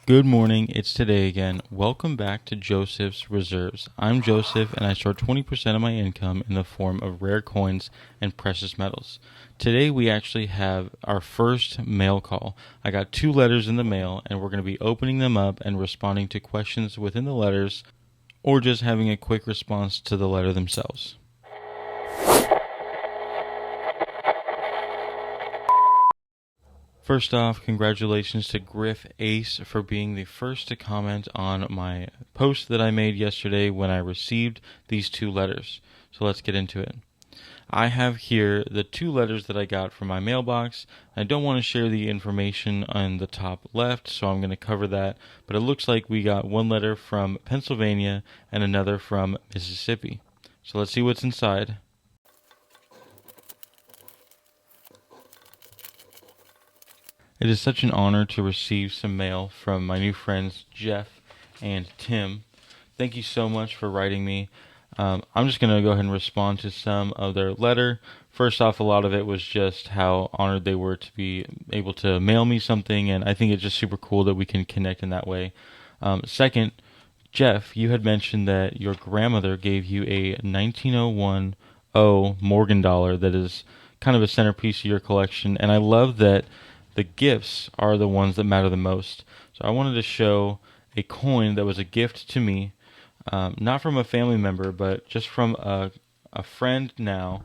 Good morning, it's today again. Welcome back to Joseph's Reserves. I'm Joseph and I store 20% of my income in the form of rare coins and precious metals. Today we actually have our first mail call. I got 2 letters in the mail and we're going to be opening them up and responding to questions within the letters or just having a quick response to the letter themselves. First off, congratulations to Griff Ace for being the first to comment on my post that I made yesterday when I received these 2 letters. So let's get into it. I have here the 2 letters that I got from my mailbox. I don't want to share the information on the top left, so I'm going to cover that. But it looks like we got one letter from Pennsylvania and another from Mississippi. So let's see what's inside. It is such an honor to receive some mail from my new friends Jeff and Tim. Thank you so much for writing me. I'm just going to go ahead and respond to some of their letter. First off, a lot of it was just how honored they were to be able to mail me something, and I think it's just super cool that we can connect in that way. Second, Jeff, you had mentioned that your grandmother gave you a 1901 Morgan dollar that is kind of a centerpiece of your collection, and I love that the gifts are the ones that matter the most. So I wanted to show a coin that was a gift to me, not from a family member, but just from a friend now.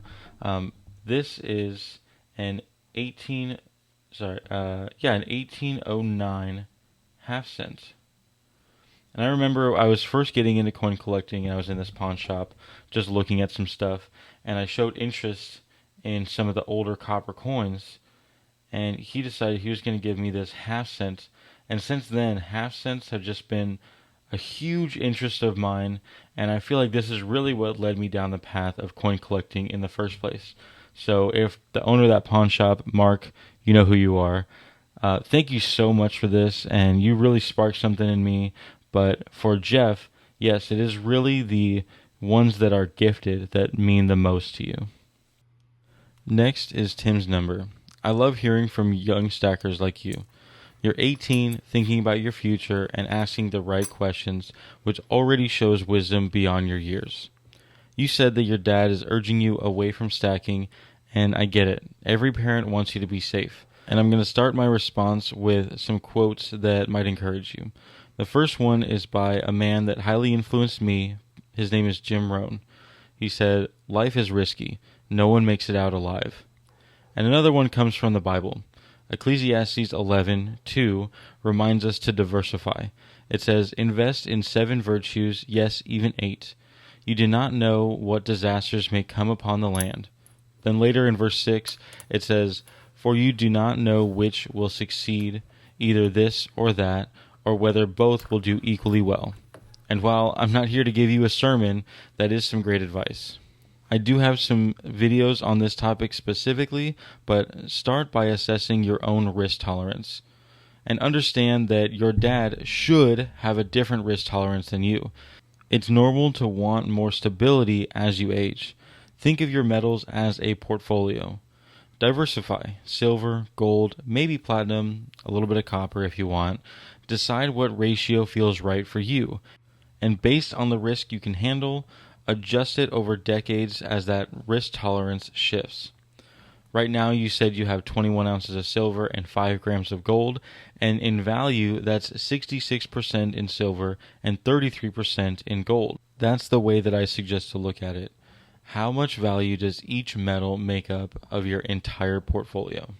This is an 1809 half cent. And I remember I was first getting into coin collecting, and I was in this pawn shop just looking at some stuff, and I showed interest in some of the older copper coins, and he decided he was going to give me this half cent. And since then, half cents have just been a huge interest of mine, and I feel like this is really what led me down the path of coin collecting in the first place. So if the owner of that pawn shop, Mark, you know who you are, thank you so much for this, and you really sparked something in me. But for Jeff, yes, it is really the ones that are gifted that mean the most to you. Next is Tim's number. I love hearing from young stackers like you. You're 18, thinking about your future and asking the right questions, which already shows wisdom beyond your years. You said that your dad is urging you away from stacking, and I get it. Every parent wants you to be safe. And I'm going to start my response with some quotes that might encourage you. The first one is by a man that highly influenced me. His name is Jim Rohn. He said, "Life is risky. No one makes it out alive." And another one comes from the Bible. Ecclesiastes 11:2 reminds us to diversify. It says, "Invest in 7 virtues, yes, even 8. You do not know what disasters may come upon the land." Then later in verse 6, it says, "For you do not know which will succeed, either this or that, or whether both will do equally well." And while I'm not here to give you a sermon, that is some great advice. I do have some videos on this topic specifically, but start by assessing your own risk tolerance. And understand that your dad should have a different risk tolerance than you. It's normal to want more stability as you age. Think of your metals as a portfolio. Diversify. Silver, gold, maybe platinum, a little bit of copper if you want. Decide what ratio feels right for you. And based on the risk you can handle, adjust it over decades as that risk tolerance shifts. Right now, you said you have 21 ounces of silver and 5 grams of gold, and in value, that's 66% in silver and 33% in gold. That's the way that I suggest to look at it. How much value does each metal make up of your entire portfolio?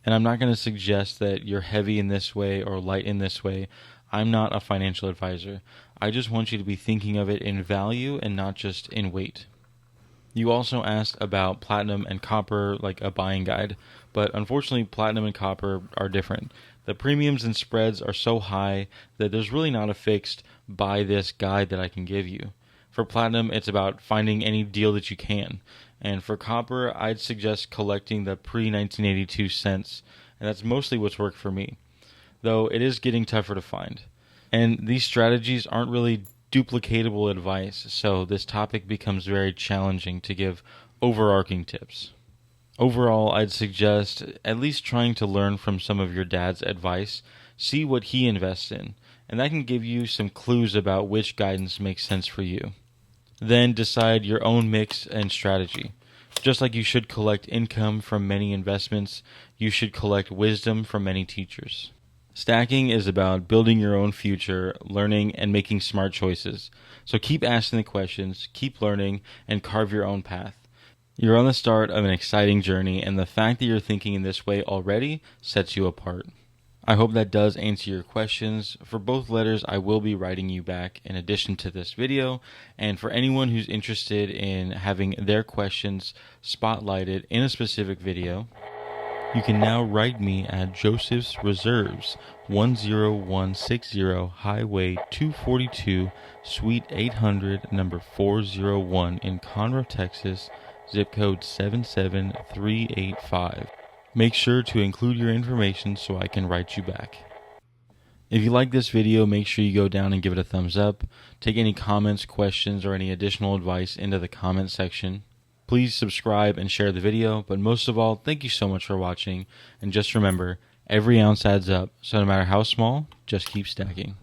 And I'm not going to suggest that you're heavy in this way or light in this way. I'm not a financial advisor. I just want you to be thinking of it in value and not just in weight. You also asked about platinum and copper, like a buying guide, but unfortunately platinum and copper are different. The premiums and spreads are so high that there's really not a fixed buy this guide that I can give you. For platinum, it's about finding any deal that you can. And for copper, I'd suggest collecting the pre-1982 cents, and that's mostly what's worked for me, though it is getting tougher to find. And these strategies aren't really duplicatable advice, so this topic becomes very challenging to give overarching tips. Overall, I'd suggest at least trying to learn from some of your dad's advice. see what he invests in, and that can give you some clues about which guidance makes sense for you. Then decide your own mix and strategy. Just like you should collect income from many investments, you should collect wisdom from many teachers. Stacking is about building your own future, learning, and making smart choices. So keep asking the questions, keep learning, and carve your own path. You're on the start of an exciting journey, and the fact that you're thinking in this way already sets you apart. I hope that does answer your questions. For both letters, I will be writing you back in addition to this video. And for anyone who's interested in having their questions spotlighted in a specific video, you can now write me at Joseph's Reserves, 10160 Highway 242, Suite 800, number 401 in Conroe, Texas, zip code 77385. Make sure to include your information so I can write you back. If you like this video, make sure you go down and give it a thumbs up. Take any comments, questions, or any additional advice into the comment section. Please subscribe and share the video, but most of all, thank you so much for watching. And just remember, every ounce adds up, so no matter how small, just keep stacking.